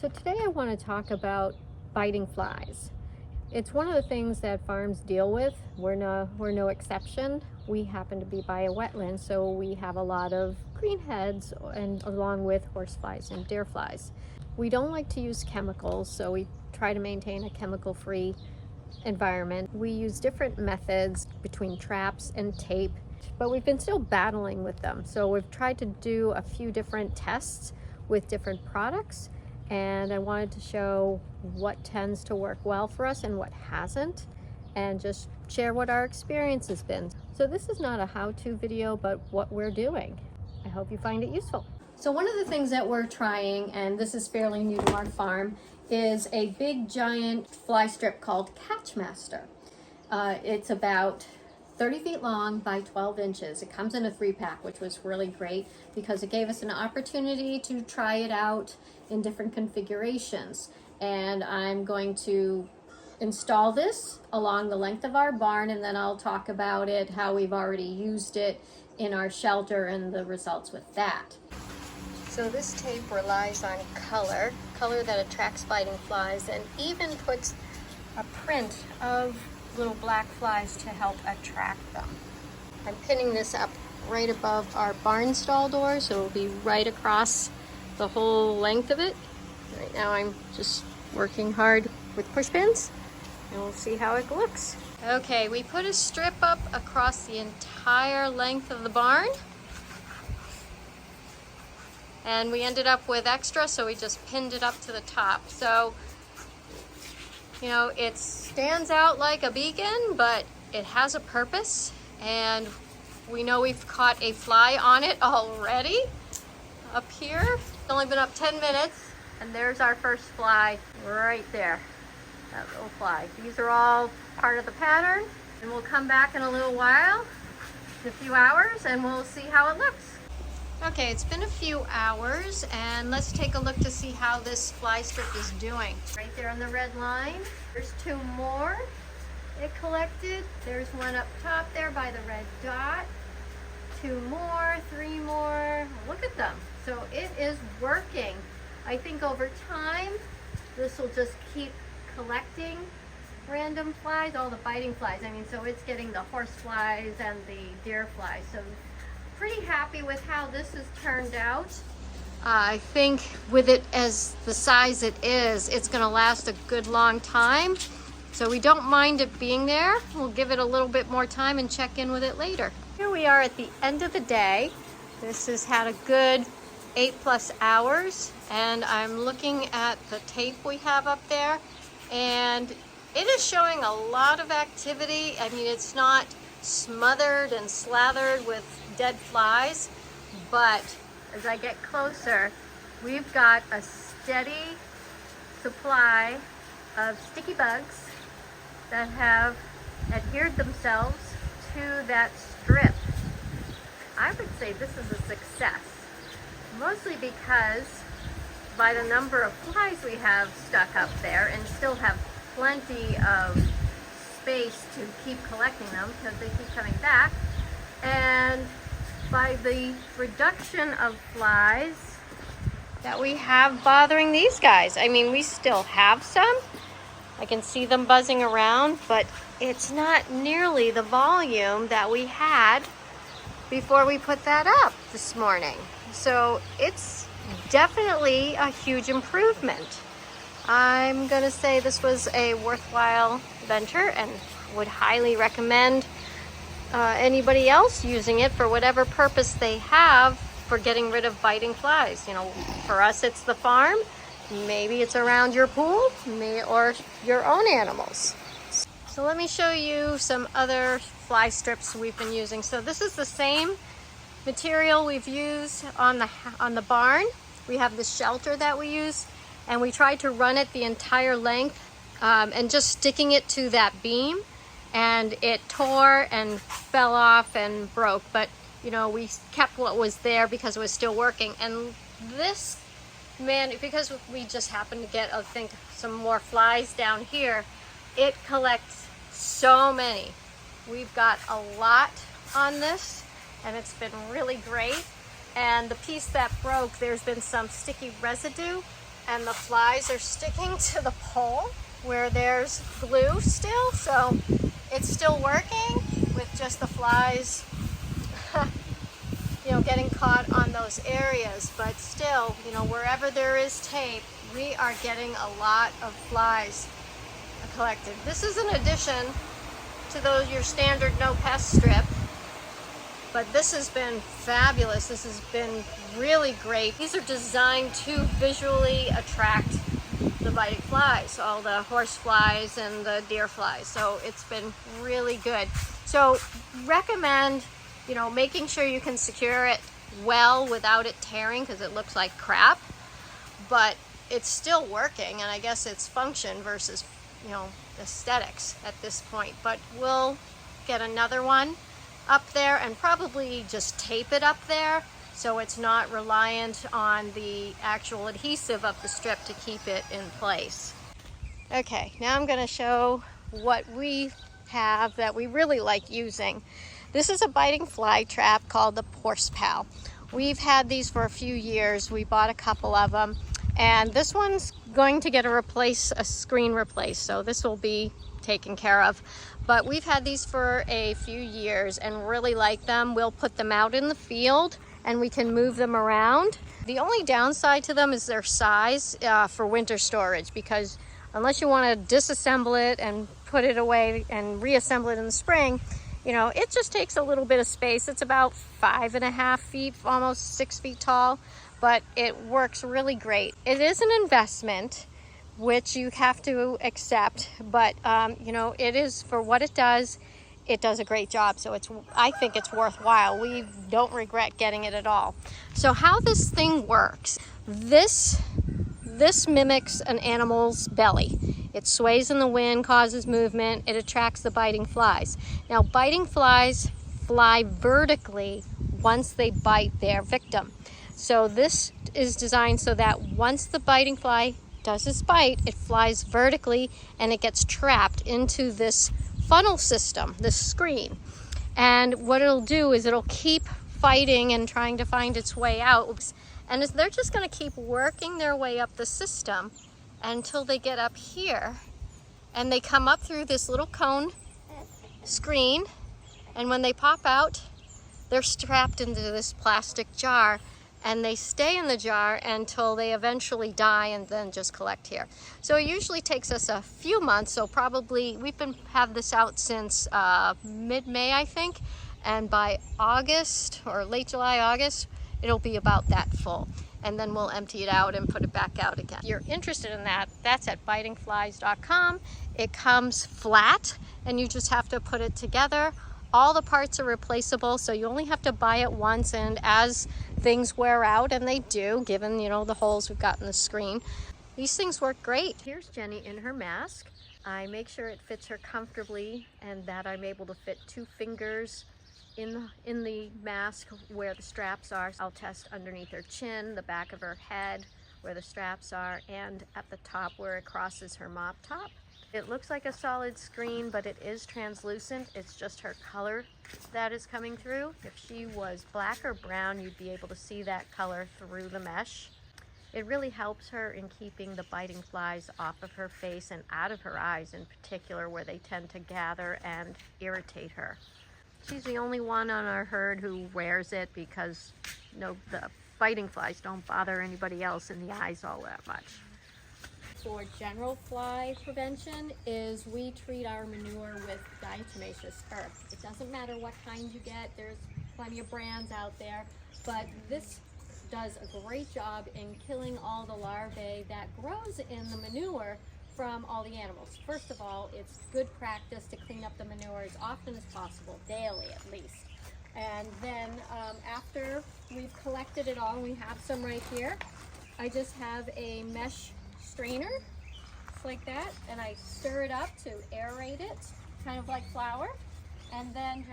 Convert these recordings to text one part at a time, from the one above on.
So today I want to talk about biting flies. It's one of the things that farms deal with. We're no exception. We happen to be by a wetland, so we have a lot of greenheads and along with horseflies and deer flies. We don't like to use chemicals, so we try to maintain a chemical-free environment. We use different methods between traps and tape, but we've been still battling with them. So we've tried to do a few different tests with different products, and I wanted to show what tends to work well for us and what hasn't, and just share what our experience has been. So this is not a how-to video, but what we're doing. I hope you find it useful. So one of the things that we're trying, and this is fairly new to our farm, is a big giant fly strip called Catchmaster. It's about 30 feet long by 12 inches. It comes in a 3-pack, which was really great because it gave us an opportunity to try it out in different configurations. And I'm going to install this along the length of our barn, and then I'll talk about it, how we've already used it in our shelter and the results with that. So this tape relies on color that attracts biting flies, and even puts a print of little black flies to help attract them. I'm pinning this up right above our barn stall door, so it'll be right across the whole length of it. Right now I'm just working hard with push pins, and we'll see how it looks. Okay, we put a strip up across the entire length of the barn, and we ended up with extra, so we just pinned it up to the top. So, you know, it stands out like a beacon, but it has a purpose, and we know we've caught a fly on it already up here. It's only been up 10 minutes, and there's our first fly right there, that little fly. These are all part of the pattern, and we'll come back in a little while, in a few hours, and we'll see how it looks. Okay, it's been a few hours, and let's take a look to see how this fly strip is doing. Right there on the red line, there's 2 more it collected. There's one up top there by the red dot. 2 more, 3 more. Look at them. So it is working. I think over time, this will just keep collecting random flies, all the biting flies. I mean, so it's getting the horse flies and the deer flies. So pretty happy with how this has turned out. I think with it as the size it is, it's going to last a good long time. So we don't mind it being there. We'll give it a little bit more time and check in with it later. Here we are at the end of the day. This has had a good 8+ hours, and I'm looking at the tape we have up there, and it is showing a lot of activity. I mean, it's not smothered and slathered with dead flies, but as I get closer, we've got a steady supply of sticky bugs that have adhered themselves to that strip. I would say this is a success, mostly because by the number of flies we have stuck up there, and still have plenty of space to keep collecting them because they keep coming back, and by the reduction of flies that we have bothering these guys. I mean, we still have some. I can see them buzzing around, but it's not nearly the volume that we had before we put that up this morning. So it's definitely a huge improvement. I'm gonna say this was a worthwhile venture, and would highly recommend anybody else using it for whatever purpose they have for getting rid of biting flies. You know, for us it's the farm, maybe it's around your pool, or your own animals. So let me show you some other fly strips we've been using. So this is the same material we've used on the barn. We have the shelter that we use, and we tried to run it the entire length, and just sticking it to that beam, and it tore and fell off and broke. But you know, we kept what was there because it was still working. And this, man, because we just happened to get, I think, some more flies down here, it collects so many. We've got a lot on this, and it's been really great. And the piece that broke, there's been some sticky residue and the flies are sticking to the pole where there's glue still, so it's still working with just the flies getting caught on those areas. But still, wherever there is tape, we are getting a lot of flies collected. This is an addition to your standard no pest strip, but this has been fabulous. This has been really great. These are designed to visually attract the biting flies, all the horse flies and the deer flies. So it's been really good. So recommend, making sure you can secure it well without it tearing, because it looks like crap, but it's still working, and I guess it's function versus, aesthetics at this point. But we'll get another one up there and probably just tape it up there so it's not reliant on the actual adhesive of the strip to keep it in place. Okay, now I'm going to show what we have that we really like using. This is a biting fly trap called the Porespal. We've had these for a few years. We bought a couple of them, and this one's going to get a screen replaced, so this will be taken care of. But we've had these for a few years and really like them. We'll put them out in the field and we can move them around. The only downside to them is their size for winter storage, because unless you want to disassemble it and put it away and reassemble it in the spring, it just takes a little bit of space. It's about 5.5 feet, almost 6 feet tall, but it works really great. It is an investment, which you have to accept, but it is, for what it does a great job. So I think it's worthwhile. We don't regret getting it at all. So how this thing works, this mimics an animal's belly. It sways in the wind, causes movement, it attracts the biting flies. Now, biting flies fly vertically once they bite their victim. So this is designed so that once the biting fly does its bite, it flies vertically and it gets trapped into this funnel system, this screen. And what it'll do is it'll keep fighting and trying to find its way out. And they're just going to keep working their way up the system until they get up here, and they come up through this little cone screen, and when they pop out, they're strapped into this plastic jar, and they stay in the jar until they eventually die and then just collect here. So it usually takes us a few months, so probably have this out since mid-May, I think, and by August or late July, August, it'll be about that full. And then we'll empty it out and put it back out again. If you're interested in that, that's at bitingflies.com. It comes flat and you just have to put it together. All the parts are replaceable, so you only have to buy it once, and as things wear out, and they do, given the holes we've got in the screen, these things work great. Here's Jenny in her mask. I make sure it fits her comfortably and that I'm able to fit 2 fingers in the mask where the straps are. I'll test underneath her chin, the back of her head where the straps are, and at the top where it crosses her mop top. It looks like a solid screen, but it is translucent. It's just her color that is coming through. If she was black or brown, you'd be able to see that color through the mesh. It really helps her in keeping the biting flies off of her face and out of her eyes in particular, where they tend to gather and irritate her. She's the only one on our herd who wears it because the biting flies don't bother anybody else in the eyes all that much. For general fly prevention is we treat our manure with diatomaceous earth. It doesn't matter what kind you get, there's plenty of brands out there, but this does a great job in killing all the larvae that grows in the manure from all the animals. First of all, it's good practice to clean up the manure as often as possible, daily at least. And then after we've collected it all, we have some right here, I just have a mesh strainer, just like that, and I stir it up to aerate it, kind of like flour, and then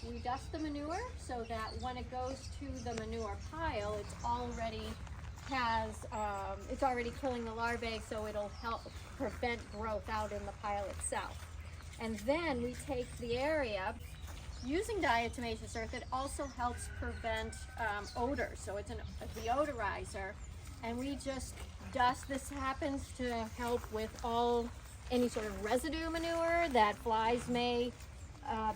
we dust the manure so that when it goes to the manure pile, it's already killing the larvae, so it'll help prevent growth out in the pile itself. And then we take the area, using diatomaceous earth, it also helps prevent odors, so it's a deodorizer, and we just dust. This happens to help with any sort of residue manure that flies may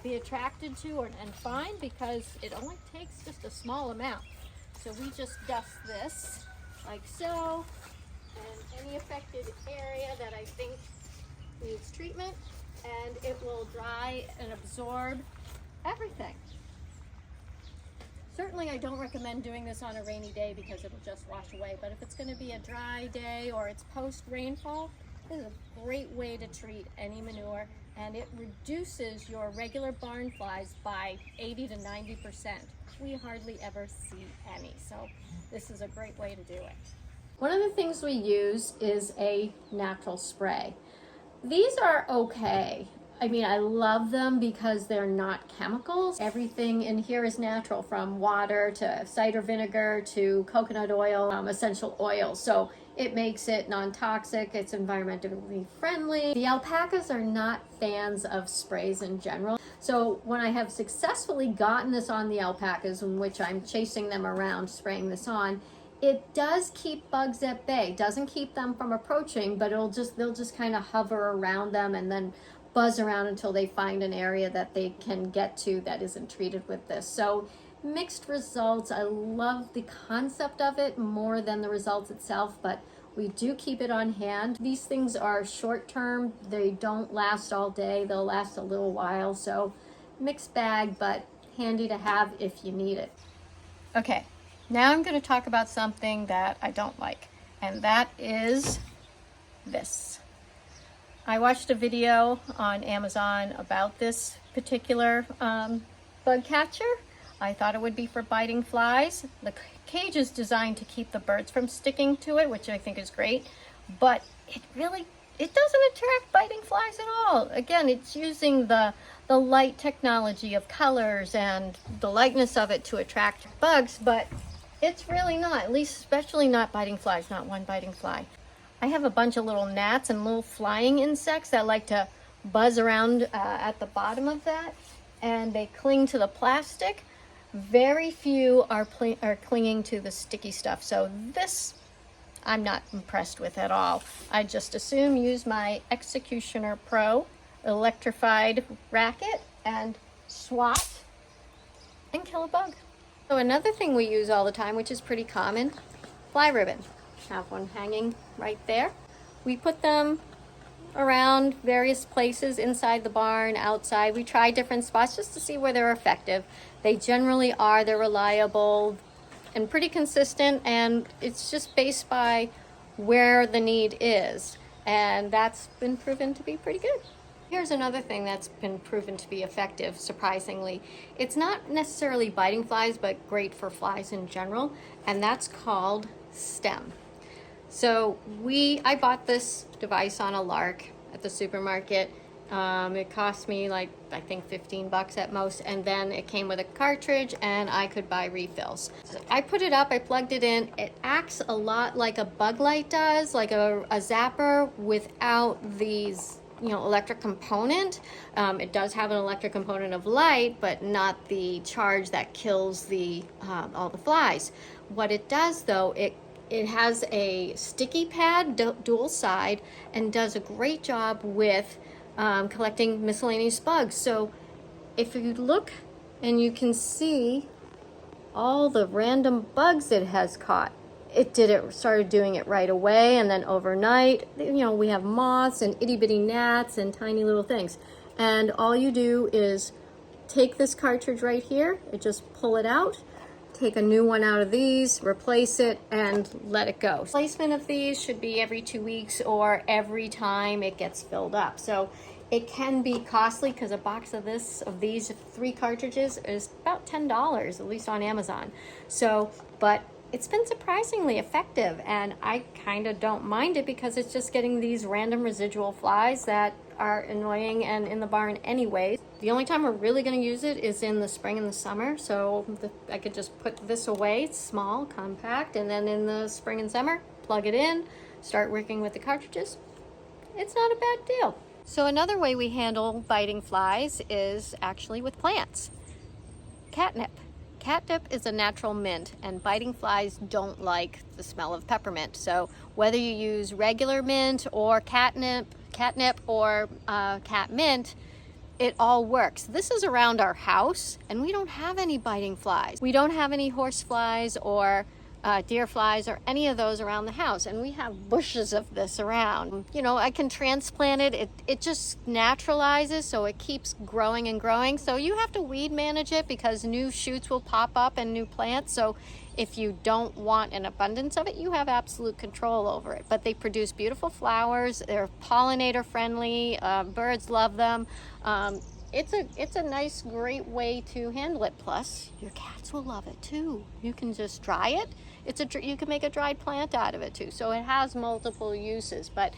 be attracted to and find, because it only takes just a small amount. So we just dust this like so, and any affected area that I think needs treatment, and it will dry and absorb everything. Certainly I don't recommend doing this on a rainy day because it'll just wash away, but if it's going to be a dry day or it's post-rainfall, this is a great way to treat any manure, and it reduces your regular barn flies by 80 to 90%. We hardly ever see any, so this is a great way to do it. One of the things we use is a natural spray. These are okay. I mean, I love them because they're not chemicals. Everything in here is natural, from water to cider vinegar to coconut oil, essential oil. So it makes it non-toxic, it's environmentally friendly. The alpacas are not fans of sprays in general. So when I have successfully gotten this on the alpacas, in which I'm chasing them around, spraying this on, it does keep bugs at bay. Doesn't keep them from approaching, but they'll just kind of hover around them and then buzz around until they find an area that they can get to that isn't treated with this. So mixed results. I love the concept of it more than the results itself, but we do keep it on hand. These things are short term. They don't last all day. They'll last a little while. So mixed bag, but handy to have if you need it. Okay, now I'm going to talk about something that I don't like, and that is this. I watched a video on Amazon about this particular bug catcher. I thought it would be for biting flies. The cage is designed to keep the birds from sticking to it, which I think is great, but it doesn't attract biting flies at all. Again, it's using the light technology of colors and the lightness of it to attract bugs, but it's really not, at least especially not biting flies, not one biting fly. I have a bunch of little gnats and little flying insects that like to buzz around at the bottom of that, and they cling to the plastic. Very few are clinging to the sticky stuff. So this, I'm not impressed with at all. I just assume use my Executioner Pro electrified racket and swat and kill a bug. So another thing we use all the time, which is pretty common, fly ribbon. Have one hanging right there. We put them around various places inside the barn, outside. We try different spots just to see where they're effective. They generally are. They're reliable and pretty consistent, and it's just based by where the need is, and that's been proven to be pretty good. Here's another thing that's been proven to be effective, surprisingly. It's not necessarily biting flies, but great for flies in general, and that's called stem. So I bought this device on a lark at the supermarket. It cost me like, I think 15 bucks at most, and then it came with a cartridge and I could buy refills. So I put it up, I plugged it in. It acts a lot like a bug light does, like a zapper, without these, electric component. It does have an electric component of light, but not the charge that kills all the flies. What it does though, it has a sticky pad, dual side, and does a great job with collecting miscellaneous bugs. So if you look and you can see all the random bugs it has caught, started doing it right away, and then overnight, we have moths and itty bitty gnats and tiny little things. And all you do is take this cartridge right here, just pull it out, take a new one out of these, replace it, and let it go. Placement of these should be every 2 weeks or every time it gets filled up. So it can be costly because a box of these 3 cartridges is about $10, at least on Amazon. So, but it's been surprisingly effective, and I kind of don't mind it because it's just getting these random residual flies that are annoying and in the barn anyway. The only time we're really going to use it is in the spring and the summer, so I could just put this away. It's small, compact, and then in the spring and summer, plug it in, start working with the cartridges. It's not a bad deal. So another way we handle biting flies is actually with plants. Catnip. Catnip is a natural mint, and biting flies don't like the smell of peppermint. So whether you use regular mint or catnip or cat mint, it all works. This is around our house and we don't have any biting flies. We don't have any horse flies or deer flies or any of those around the house, and we have bushes of this around. You know, I can transplant it. It just naturalizes, so it keeps growing and growing. So you have to weed manage it because new shoots will pop up and new plants. So if you don't want an abundance of it, you have absolute control over it. But they produce beautiful flowers. They're pollinator friendly. Birds love them. It's a nice, great way to handle it. Plus, your cats will love it too. You can just dry it. You can make a dried plant out of it too. So it has multiple uses, but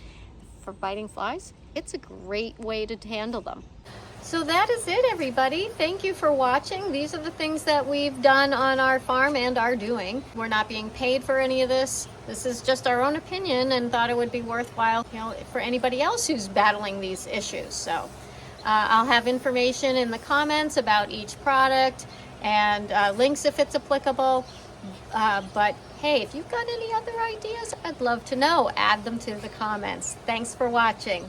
for biting flies, it's a great way to handle them. So that is it, everybody. Thank you for watching. These are the things that we've done on our farm and are doing. We're not being paid for any of this. This is just our own opinion and thought it would be worthwhile, you know, for anybody else who's battling these issues. So I'll have information in the comments about each product and links if it's applicable. But hey, if you've got any other ideas, I'd love to know. Add them to the comments. Thanks for watching.